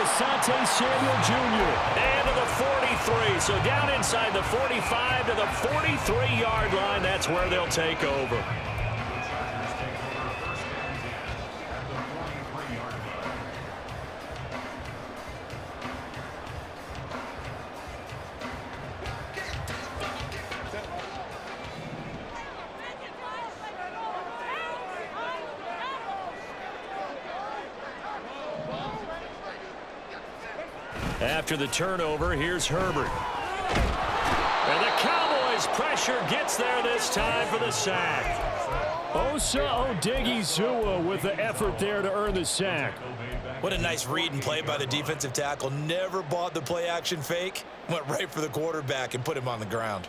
Asante Samuel Jr. And to the 43. So down inside the 45 to the 43-yard line. That's where they'll take over. After the turnover, here's Herbert. And the Cowboys' pressure gets there this time for the sack. Osa Odighizuwa with the effort there to earn the sack. What a nice read and play by the defensive tackle. Never bought the play-action fake. Went right for the quarterback and put him on the ground.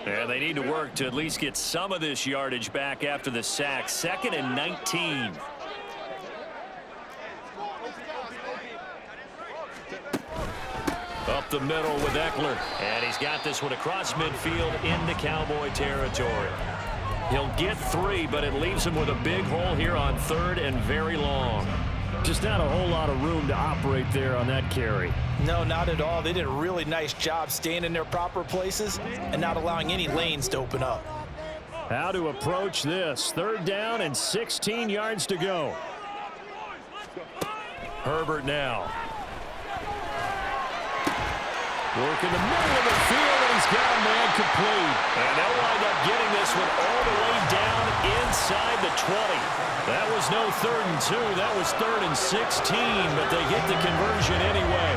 And they need to work to at least get some of this yardage back after the sack. 2nd and 19. Up the middle with Eckler. And he's got this one across midfield into Cowboy territory. He'll get 3, but it leaves him with a big hole here on 3rd and very long. Just not a whole lot of room to operate there on that carry. No, not at all. They did a really nice job staying in their proper places and not allowing any lanes to open up. How to approach this. 3rd down and 16 yards to go. Herbert now. Work in the middle of the field, and he's got a man complete. And they'll wind up getting this one all the way down inside the 20. That was no 3rd and 2. That was 3rd and 16, but they get the conversion anyway.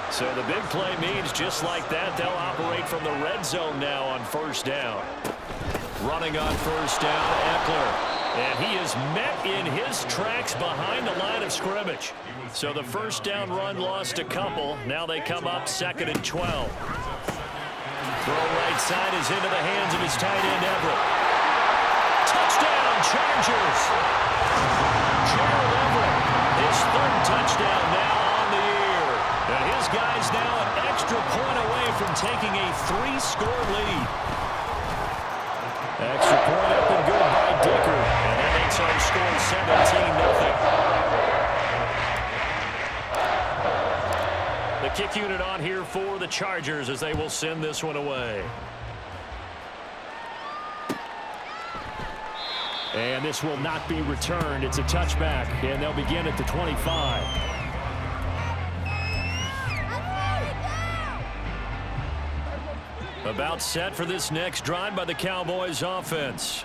So the big play means just like that, they'll operate from the red zone now on 1st down. Running on 1st down, Eckler. And he is met in his tracks behind the line of scrimmage. So the 1st down run lost a couple. Now they come up 2nd and 12. Throw right side is into the hands of his tight end, Everett. Touchdown, Chargers. Gerald Everett, his 3rd touchdown now on the year. And his guys now an extra point away from taking a 3-score lead. Extra point up and good by Dicker. And that makes our score 17-0. The kick unit on here for the Chargers as they will send this one away. And this will not be returned. It's a touchback, and they'll begin at the 25. About set for this next drive by the Cowboys offense.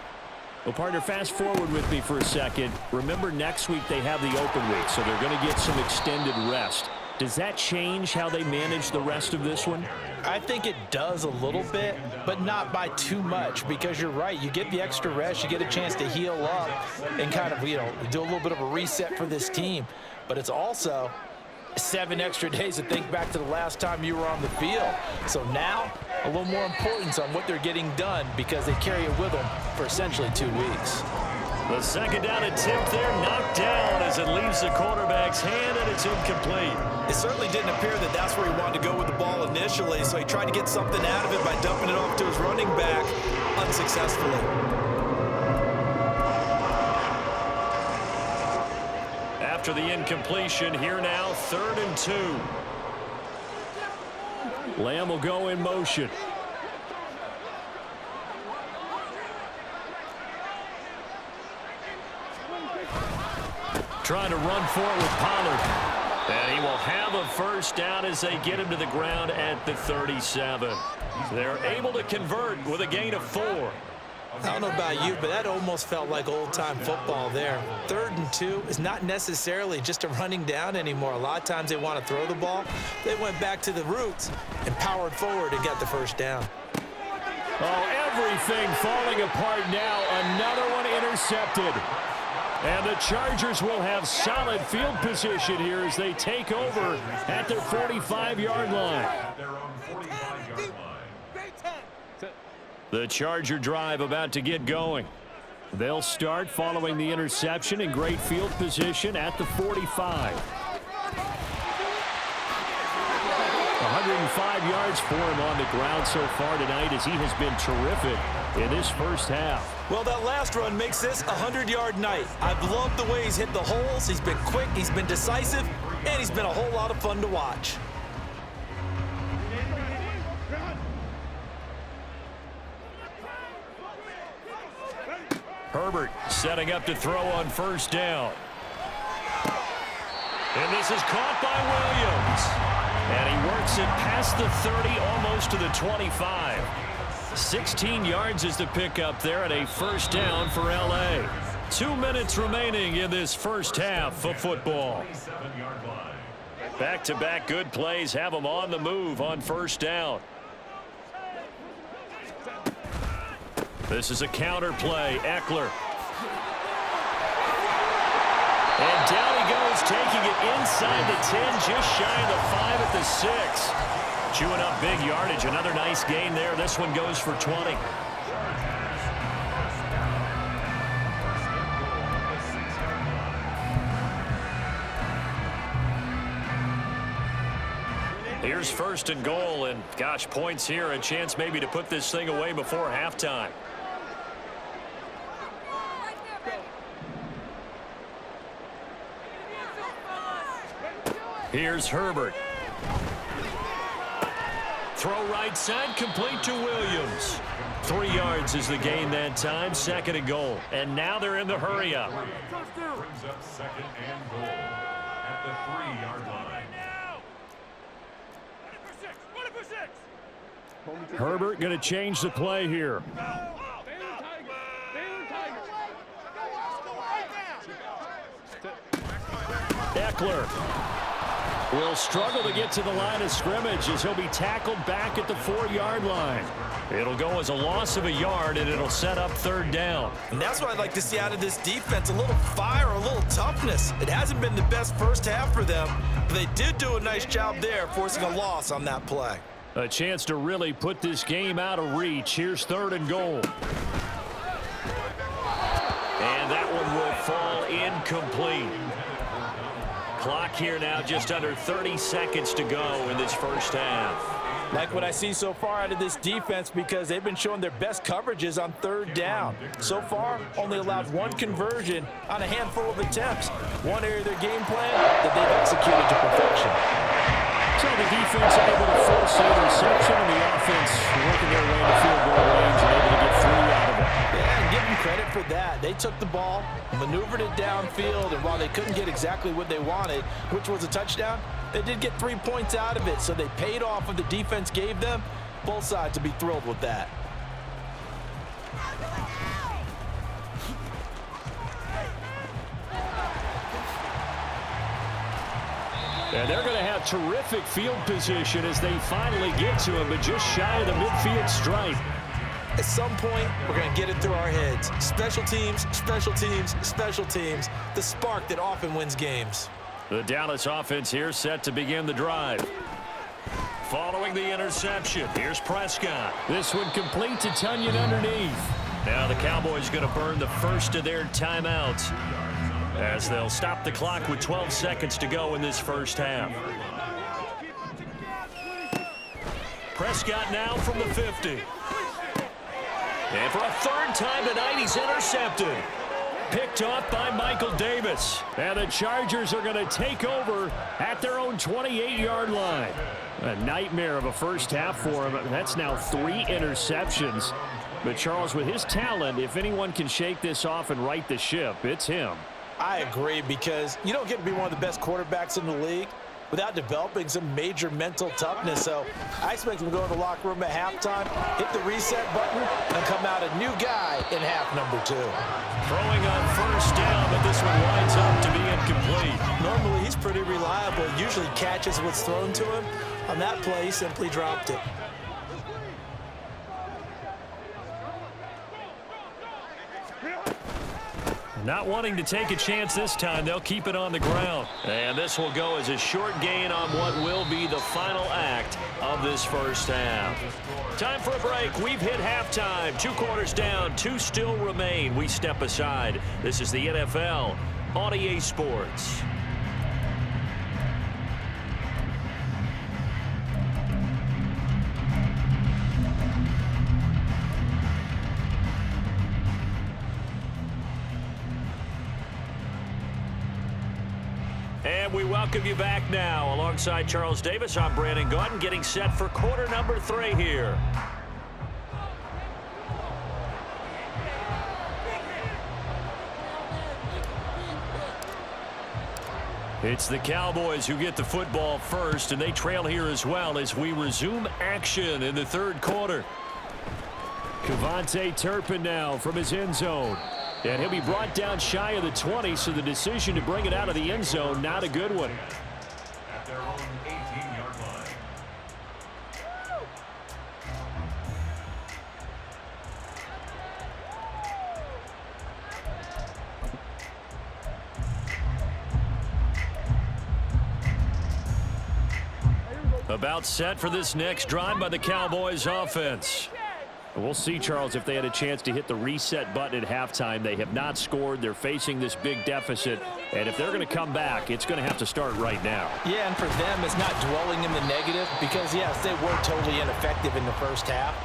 Well, partner, fast forward with me for a second. Remember, next week they have the open week, so they're going to get some extended rest. Does that change how they manage the rest of this one? I think it does a little bit, but not by too much, because you're right. You get the extra rest. You get a chance to heal up and kind of, do a little bit of a reset for this team. But it's also 7 extra days to think back to the last time you were on the field. So now, a little more importance on what they're getting done because they carry it with them for essentially 2 weeks. The 2nd down attempt there knocked down as it leaves the quarterback's hand, and it's incomplete. It certainly didn't appear that that's where he wanted to go with the ball initially, so he tried to get something out of it by dumping it off to his running back unsuccessfully. After the incompletion, here now, 3rd and 2. Lamb will go in motion. Trying to run for it with Pollard. And he will have a 1st down as they get him to the ground at the 37. They're able to convert with a gain of 4. I don't know about you, but that almost felt like old-time football there. 3rd and 2 is not necessarily just a running down anymore. A lot of times they want to throw the ball. They went back to the roots and powered forward and got the 1st down. Oh, everything falling apart now. Another one intercepted. And the Chargers will have solid field position here as they take over at their 45-yard line. The Charger drive about to get going. They'll start following the interception in great field position at the 45. 105 yards for him on the ground so far tonight as he has been terrific in this first half. Well, that last run makes this a 100-yard night. I've loved the way he's hit the holes. He's been quick, he's been decisive, and he's been a whole lot of fun to watch. Herbert setting up to throw on first down. And this is caught by Williams. And he works it past the 30, almost to the 25. 16 yards is the pickup there at a first down for L.A. 2 minutes remaining in this first half of football. Back-to-back good plays have them on the move on first down. This is a counter play. Eckler. And down he goes, taking it inside the 10, just shy of the 5 at the 6. Chewing up big yardage. Another nice gain there. This one goes for 20. Here's first and goal, and gosh, points here. A chance maybe to put this thing away before halftime. Here's Herbert. Throw right side, complete to Williams. 3 yards is the gain that time, second and goal. And now they're in the hurry up. Brings up second and goal at the 3-yard line. Herbert going to change the play here. Eckler will struggle to get to the line of scrimmage as he'll be tackled back at the 4-yard line. It'll go as a loss of a yard, and it'll set up third down. And that's what I'd like to see out of this defense, a little fire, a little toughness. It hasn't been the best first half for them, but they did do a nice job there, forcing a loss on that play. A chance to really put this game out of reach. Here's third and goal. And that one will fall incomplete. Clock here now, just under 30 seconds to go in this first half. Like what I see so far out of this defense, because they've been showing their best coverages on third down. So far, only allowed one conversion on a handful of attempts. One area of their game plan that they've executed to perfection. So the defense able to force the interception, and the offense working their way to field goal range and able to get 3 out of it. Yeah, and give them credit for that. They took the ball, maneuvered it downfield, and while they couldn't get exactly what they wanted, which was a touchdown, they did get 3 points out of it, so they paid off what the defense gave them. Both sides to be thrilled with that. And they're going to have terrific field position as they finally get to him, but just shy of the midfield stripe. At some point, we're going to get it through our heads. Special teams, special teams, special teams. The spark that often wins games. The Dallas offense here set to begin the drive. Following the interception, here's Prescott. This one complete to Tunyon underneath. Now the Cowboys going to burn the first of their timeouts as they'll stop the clock with 12 seconds to go in this first half. Prescott now from the 50. And for a third time tonight, he's intercepted. Picked off by Michael Davis. And the Chargers are going to take over at their own 28-yard line. A nightmare of a first half for him. That's now 3 interceptions. But Charles, with his talent, if anyone can shake this off and right the ship, it's him. I agree, because you don't get to be one of the best quarterbacks in the league without developing some major mental toughness. So I expect him to go in the locker room at halftime, hit the reset button, and come out a new guy in half number 2. Throwing on first down, but this one winds up to be incomplete. Normally, he's pretty reliable. Usually catches what's thrown to him. On that play, he simply dropped it. Not wanting to take a chance this time, they'll keep it on the ground. And this will go as a short gain on what will be the final act of this first half. Time for a break. We've hit halftime. 2 quarters down, 2 still remain. We step aside. This is the NFL on EA Sports. And we welcome you back now. Alongside Charles Davis, I'm Brandon Gaudin, getting set for quarter number 3 here. It's the Cowboys who get the football first, and they trail here as well as we resume action in the third quarter. Kevontae Turpin now from his end zone. And he'll be brought down shy of the 20, so the decision to bring it out of the end zone, not a good one. At their own 18-yard line. About set for this next drive by the Cowboys offense. We'll see, Charles, if they had a chance to hit the reset button at halftime. They have not scored. They're facing this big deficit. And if they're going to come back, it's going to have to start right now. Yeah, and for them, it's not dwelling in the negative because, yes, they were totally ineffective in the first half.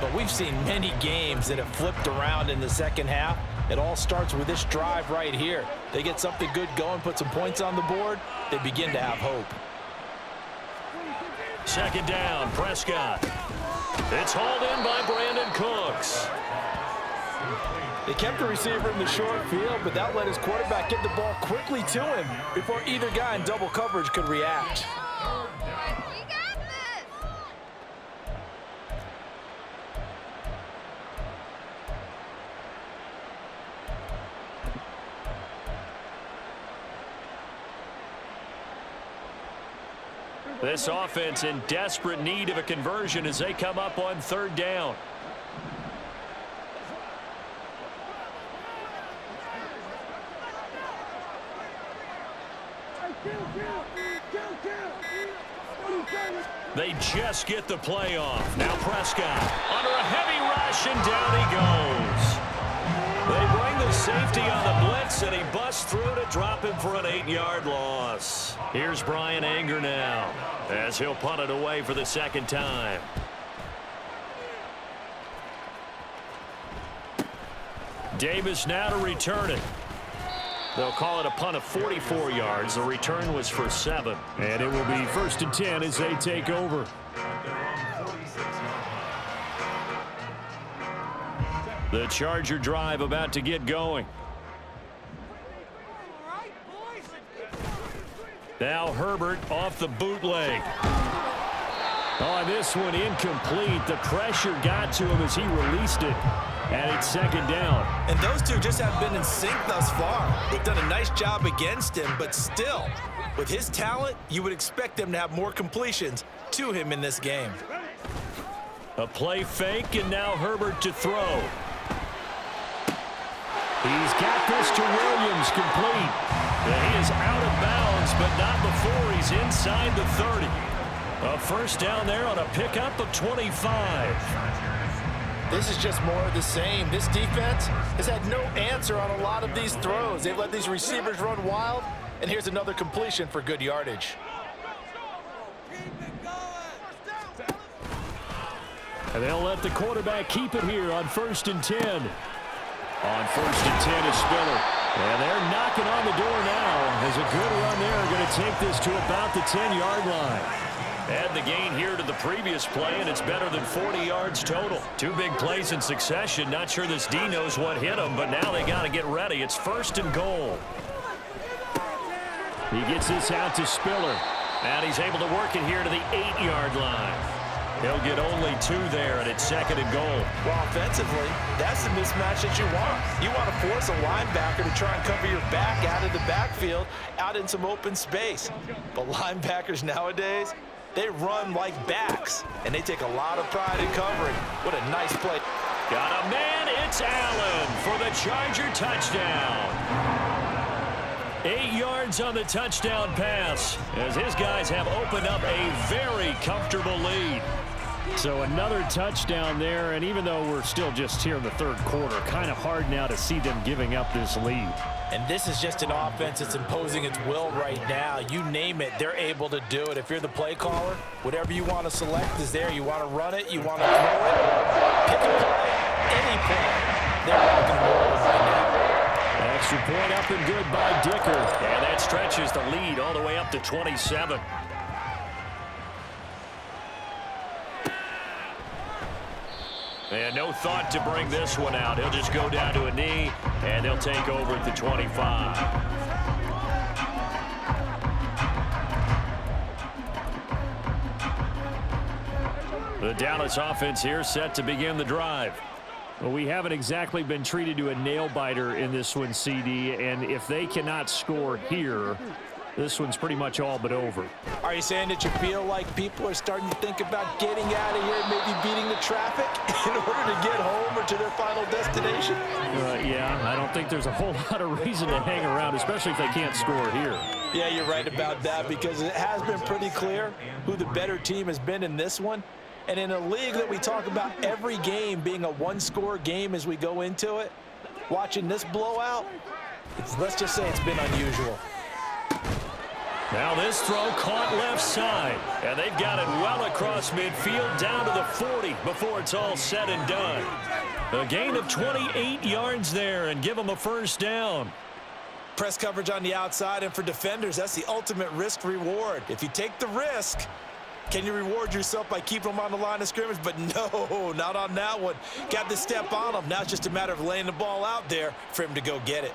But we've seen many games that have flipped around in the second half. It all starts with this drive right here. They get something good going, put some points on the board, they begin to have hope. Second down, Prescott. It's hauled in by Brandon Cooks. They kept the receiver in the short field, but that let his quarterback get the ball quickly to him before either guy in double coverage could react. This offense in desperate need of a conversion as they come up on third down. They just get the play off. Now Prescott under a heavy rush, and down he goes. They bring the safety on the blitz, and he busts through to drop him for an 8-yard loss. Here's Brian Anger now as he'll punt it away for the second time. Davis now to return it. They'll call it a punt of 44 yards. The return was for 7. And it will be 1st and 10 as they take over. The Charger drive about to get going. Now Herbert off the bootleg. On this one, incomplete. The pressure got to him as he released it. And it's second down. And those two just have been in sync thus far. They've done a nice job against him, but still, with his talent, you would expect them to have more completions to him in this game. A play fake, and now Herbert to throw. He's got this to Williams, complete. And he is out of bounds, but not before he's inside the 30. A first down there on a pickup of 25. This is just more of the same. This defense has had no answer on a lot of these throws. They've let these receivers run wild, and here's another completion for good yardage. And they'll let the quarterback keep it here on 1st and 10. On 1st and 10 is Spiller. And they're knocking on the door now. There's a good run there. Going to take this to about the 10-yard line. Add the gain here to the previous play, and it's better than 40 yards total. 2 big plays in succession. Not sure this D knows what hit him, but now they got to get ready. It's 1st and goal. He gets this out to Spiller. And he's able to work it here to the 8-yard line. He'll get only 2 there, and it's 2nd and goal. Well, offensively, that's the mismatch that you want. You want to force a linebacker to try and cover your back out of the backfield, out in some open space. But linebackers nowadays, they run like backs, and they take a lot of pride in covering. What a nice play. Got a man, it's Allen for the Charger touchdown. 8 yards on the touchdown pass as his guys have opened up a very comfortable lead. So another touchdown there, and even though we're still just here in the third quarter, kind of hard now to see them giving up this lead. And this is just an offense that's imposing its will right now. You name it, they're able to do it. If you're the play caller, whatever you want to select is there. You want to run it, you want to throw it, pick a play, any play. They're rocking and rolling right now. Extra point up and good by Dicker. And that stretches the lead all the way up to 27. And no thought to bring this one out. He'll just go down to a knee, and they'll take over at the 25. The Dallas offense here set to begin the drive. Well, we haven't exactly been treated to a nail-biter in this one, CD, and if they cannot score here, this one's pretty much all but over. Are you saying that you feel like people are starting to think about getting out of here, maybe beating the traffic in order to get home or to their final destination? Yeah, I don't think there's a whole lot of reason to hang around, especially if they can't score here. Yeah, you're right about that, because it has been pretty clear who the better team has been in this one. And in a league that we talk about every game being a one-score game as we go into it, watching this blowout, let's just say it's been unusual. Now this throw caught left side, and they've got it well across midfield down to the 40 before it's all said and done. A gain of 28 yards there and give them a first down. Press coverage on the outside, and for defenders, that's the ultimate risk reward. If you take the risk, can you reward yourself by keeping them on the line of scrimmage? But no, not on that one. Got the step on him. Now it's just a matter of laying the ball out there for him to go get it.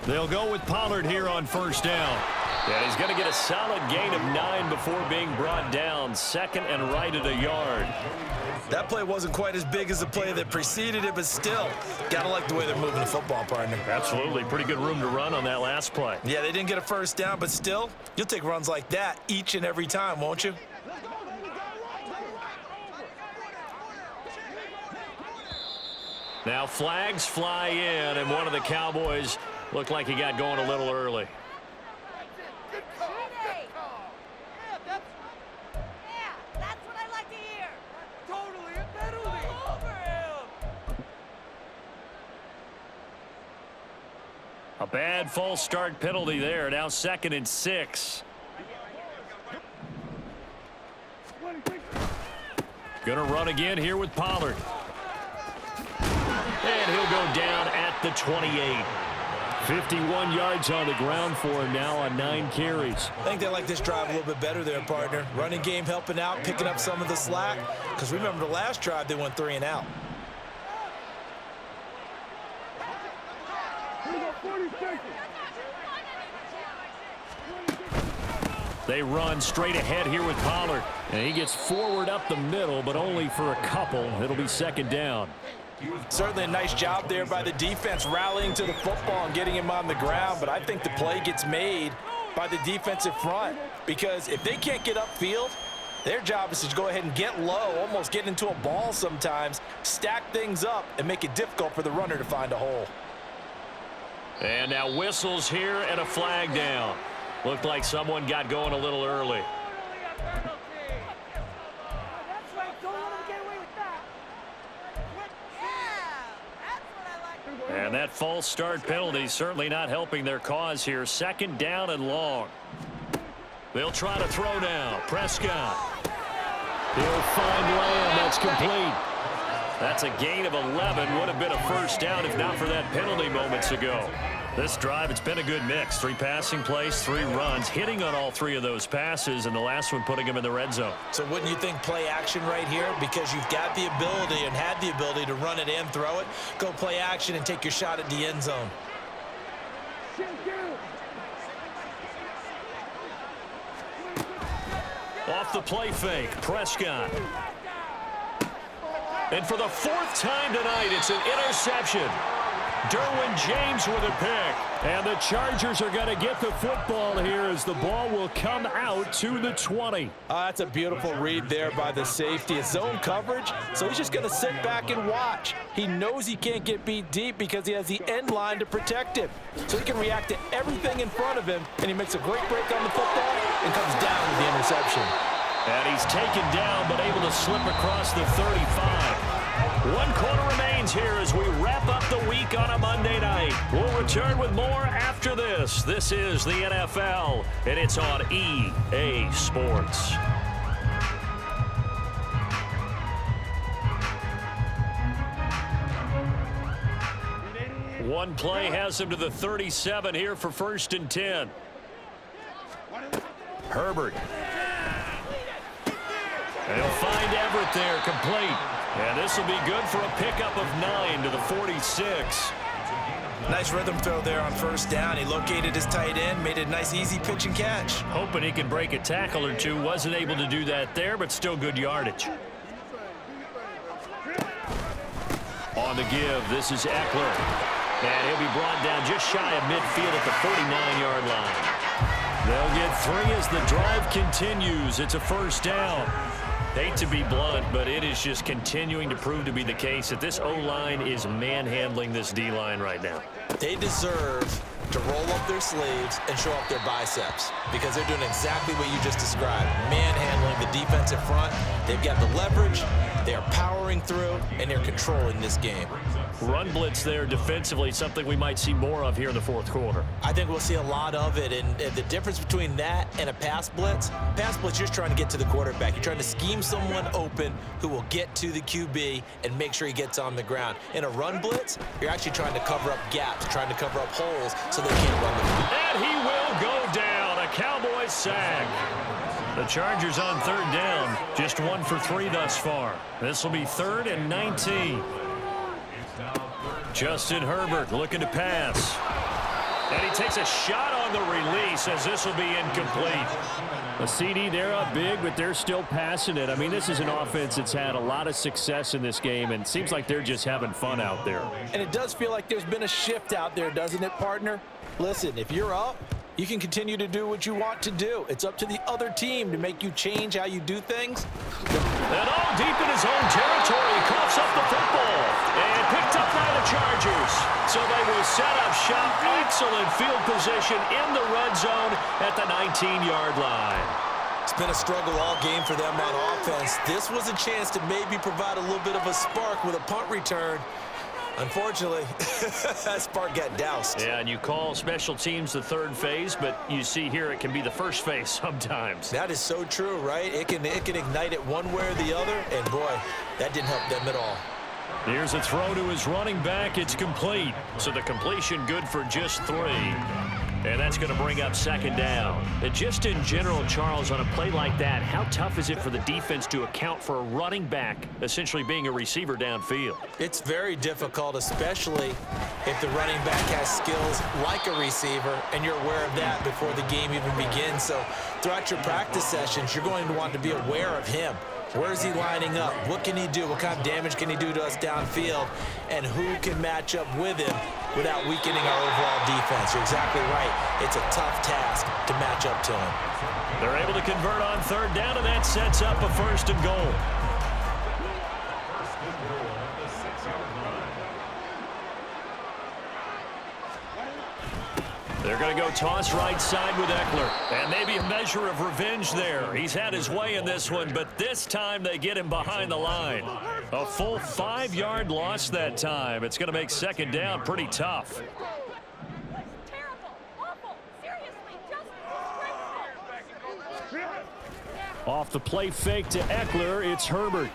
They'll go with Pollard here on first down. And he's going to get a solid gain of 9 before being brought down. Second and right at a yard. That play wasn't quite as big as the play that preceded it, but still, got to like the way they're moving the football, partner. Absolutely. Pretty good room to run on that last play. Yeah, they didn't get a first down, but still, you'll take runs like that each and every time, won't you? Now flags fly in, and one of the Cowboys looked like he got going a little early. A bad false start penalty there. Now 2nd and 6. Gonna run again here with Pollard. And he'll go down at the 28. 51 yards on the ground for him now on 9 carries. I think they like this drive a little bit better there, partner. Running game helping out, picking up some of the slack. Because remember the last drive, they went 3 and out. They run straight ahead here with Pollard. And he gets forward up the middle, but only for a couple. It'll be 2nd down. Certainly a nice job there by the defense rallying to the football and getting him on the ground, but I think the play gets made by the defensive front, because if they can't get upfield, their job is to go ahead and get low, almost get into a ball sometimes, stack things up, and make it difficult for the runner to find a hole. And now whistles here and a flag down. Looked like someone got going a little early. And that false start penalty certainly not helping their cause here. 2nd down and long. They'll try to throw now. Prescott. He'll find Lamb. That's complete. That's a gain of 11. Would have been a first down if not for that penalty moments ago. This drive, it's been a good mix. 3 passing plays, 3 runs, hitting on all 3 of those passes, and the last one putting him in the red zone. So wouldn't you think play action right here? Because you've got the ability and had the ability to run it and throw it. Go play action and take your shot at the end zone. Off the play fake, Prescott. And for the 4th time tonight, it's an interception. Derwin James with a pick. And the Chargers are going to get the football here as the ball will come out to the 20. That's a beautiful read there by the safety. It's zone coverage, so he's just going to sit back and watch. He knows he can't get beat deep because he has the end line to protect him. So he can react to everything in front of him, and he makes a great break on the football and comes down with the interception. And he's taken down but able to slip across the 35. 1 quarter remains here as we wrap up the week on a Monday night. We'll return with more after this. This is the NFL, and it's on EA Sports. One play has him to the 37 here for 1st and 10. Herbert. They'll find Everett there, complete. And this will be good for a pickup of 9 to the 46. Nice rhythm throw there on 1st down. He located his tight end, made a nice easy pitch and catch. Hoping he can break a tackle or two. Wasn't able to do that there, but still good yardage. On the give, this is Eckler. And he'll be brought down just shy of midfield at the 49-yard line. They'll get 3 as the drive continues. It's a 1st down. Hate to be blunt, but it is just continuing to prove to be the case that this O-line is manhandling this D-line right now. They deserve to roll up their sleeves and show off their biceps because they're doing exactly what you just described. Manhandling the defensive front. They've got the leverage. They are powering through, and they're controlling this game. Run blitz there defensively, something we might see more of here in the 4th quarter. I think we'll see a lot of it, and the difference between that and a pass blitz, you're just trying to get to the quarterback. You're trying to scheme someone open who will get to the QB and make sure he gets on the ground. In a run blitz, you're actually trying to cover up gaps, trying to cover up holes so they can't run the ball. And he will go down. A Cowboys sack. The Chargers on 3rd down. Just 1 for 3 thus far. This will be 3rd and 19. Justin Herbert looking to pass. And he takes a shot on the release as this will be incomplete. A CD, they're up big, but they're still passing it. I mean, this is an offense that's had a lot of success in this game, and it seems like they're just having fun out there. And it does feel like there's been a shift out there, doesn't it, partner? Listen, if you're up, you can continue to do what you want to do. It's up to the other team to make you change how you do things. And all deep in his own territory, he coughs up the football. And picked up by the Chargers. So they will set up shop. Excellent field position in the red zone at the 19-yard line. It's been a struggle all game for them on offense. This was a chance to maybe provide a little bit of a spark with a punt return. Unfortunately, that spark got doused. Yeah, and you call special teams the 3rd phase, but you see here it can be the 1st phase sometimes. That is so true, right? It can ignite it one way or the other, and boy, that didn't help them at all. Here's a throw to his running back. It's complete. So the completion good for just 3. And that's going to bring up 2nd down. And just in general, Charles, on a play like that, how tough is it for the defense to account for a running back essentially being a receiver downfield? It's very difficult, especially if the running back has skills like a receiver, and you're aware of that before the game even begins. So throughout your practice sessions, you're going to want to be aware of him. Where is he lining up? What can he do? What kind of damage can he do to us downfield? And who can match up with him without weakening our overall defense? You're exactly right. It's a tough task to match up to him. They're able to convert on 3rd down, and that sets up a 1st and goal. They're going to go toss right side with Eckler. And maybe a measure of revenge there. He's had his way in this one, but this time they get him behind the line. A full 5-yard loss that time. It's going to make 2nd down pretty tough. Off the play fake to Eckler, it's Herbert.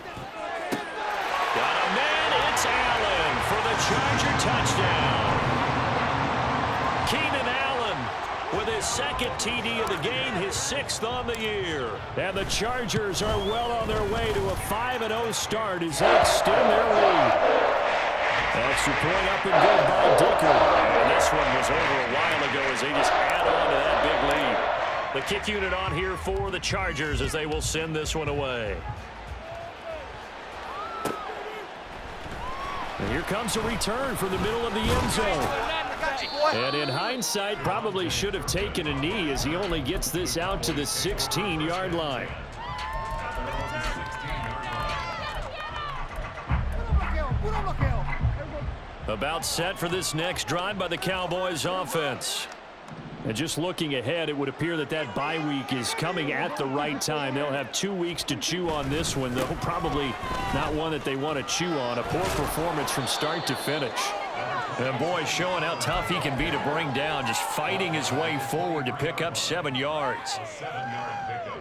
Got a man, it's Allen for the Charger touchdown. Keenan Allen with his 2nd TD of the game, his 6th on the year. And the Chargers are well on their way to a 5-0 start as they extend their lead. Extra point up and good by Dicker. And this one was over a while ago as they just add on to that big lead. The kick unit on here for the Chargers as they will send this one away. And here comes a return from the middle of the end zone. And in hindsight, probably should have taken a knee as he only gets this out to the 16-yard line. About set for this next drive by the Cowboys offense. And just looking ahead, it would appear that that bye week is coming at the right time. They'll have 2 weeks to chew on this one, though probably not one that they want to chew on. A poor performance from start to finish. And boy, showing how tough he can be to bring down, just fighting his way forward to pick up 7 yards.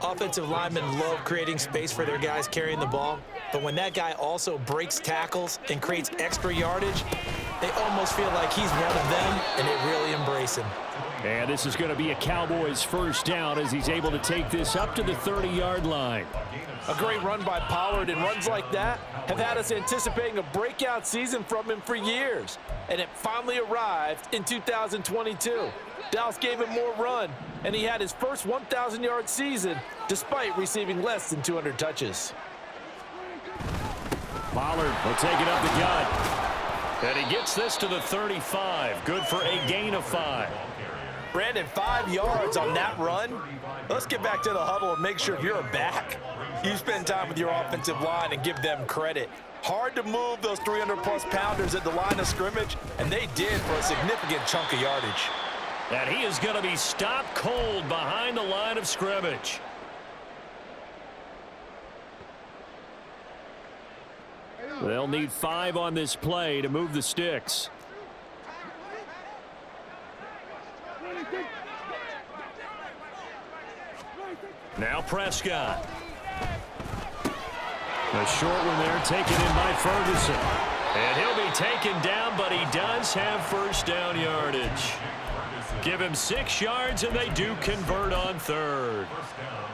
Offensive linemen love creating space for their guys carrying the ball, but when that guy also breaks tackles and creates extra yardage, They almost feel like he's one of them, and they really embrace him. And this is going to be a Cowboys first down as he's able to take this up to the 30-yard line. A great run by Pollard, and runs like that have had us anticipating a breakout season from him for years. And it finally arrived in 2022. Dallas gave him more run, and he had his first 1,000-yard season despite receiving less than 200 touches. Pollard will take it up the gut. And he gets this to the 35. Good for a gain of 5. Brandon, 5 yards on that run. Let's get back to the huddle and make sure if you're a back, you spend time with your offensive line and give them credit. Hard to move those 300-plus pounders at the line of scrimmage, and they did for a significant chunk of yardage. And he is going to be stopped cold behind the line of scrimmage. They'll need 5 on this play to move the sticks. Now Prescott. A short one there taken in by Ferguson. And he'll be taken down, but he does have first down yardage. Give him 6 yards, and they do convert on third.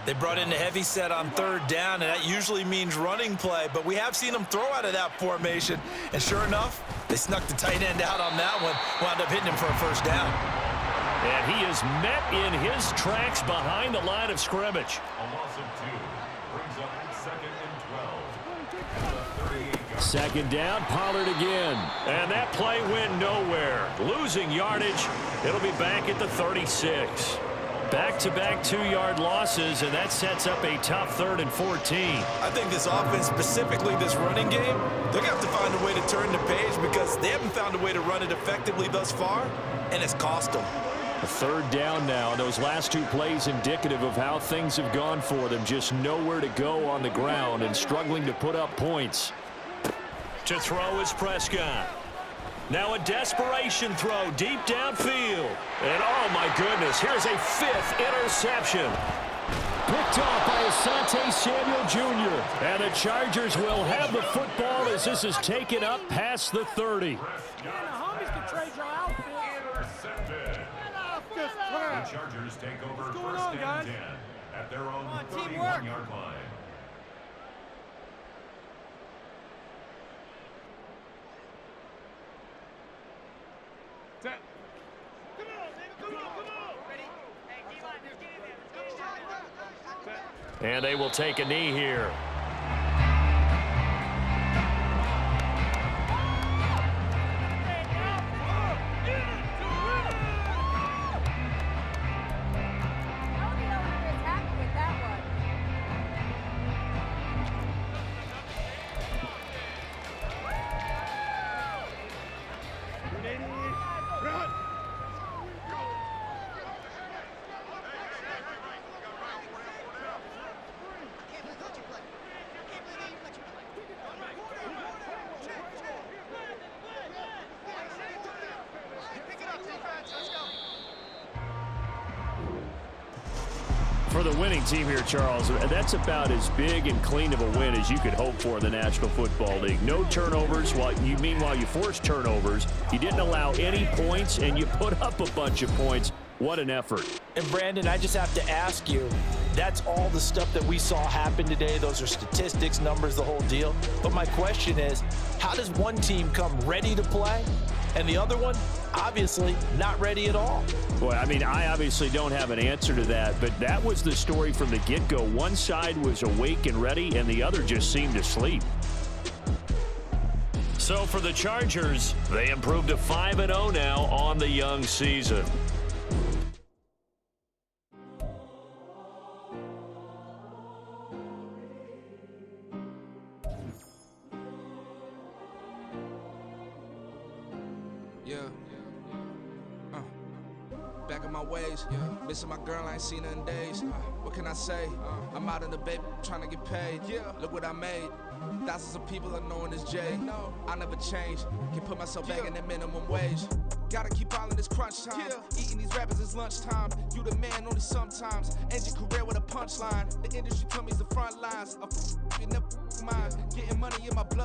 They brought in a heavy set on third down, and that usually means running play, but we have seen them throw out of that formation. And sure enough, they snuck the tight end out on that one, wound up hitting him for a first down. And he is met in his tracks behind the line of scrimmage. A loss of 2 brings up 2nd and 12. 2nd down, Pollard again. And that play went nowhere. Losing yardage. It'll be back at the 36. Back-to-back 2-yard losses, and that sets up a tough 3rd and 14. I think this offense, specifically this running game, they're going to have to find a way to turn the page because they haven't found a way to run it effectively thus far, and it's cost them. A 3rd down now. Those last 2 plays indicative of how things have gone for them. Just nowhere to go on the ground and struggling to put up points. To throw is Prescott. Now a desperation throw deep downfield. And oh my goodness, here's a 5th interception. Picked off by Asante Samuel Jr. And the Chargers will have the football as this is taken up past the 30. The Chargers take over 1st and 10 at their own 31-yard line. And they will take a knee here. For the winning team here, Charles, that's about as big and clean of a win as you could hope for in the National Football League. No turnovers. Meanwhile, you forced turnovers. You didn't allow any points, and you put up a bunch of points. What an effort. And, Brandon, I just have to ask you, that's all the stuff that we saw happen today. Those are statistics, numbers, the whole deal. But my question is, how does one team come ready to play and the other one, obviously, not ready at all? Boy, I mean, I obviously don't have an answer to that, but that was the story from the get-go. One side was awake and ready, and the other just seemed to sleep. So for the Chargers, they improved to 5-0 now on the young season. Back in my ways, missing my girl, I ain't seen her in days. What can I say? I'm out in the baby, trying to get paid. Look what I made. Thousands of people are knowing this Jay. I never change. Can put myself back in the minimum wage. Gotta keep all in this crunch time. Eating these rappers is lunchtime. You the man only sometimes. End your career with a punchline. The industry tell me the front lines. You never mind. Getting money in my blood.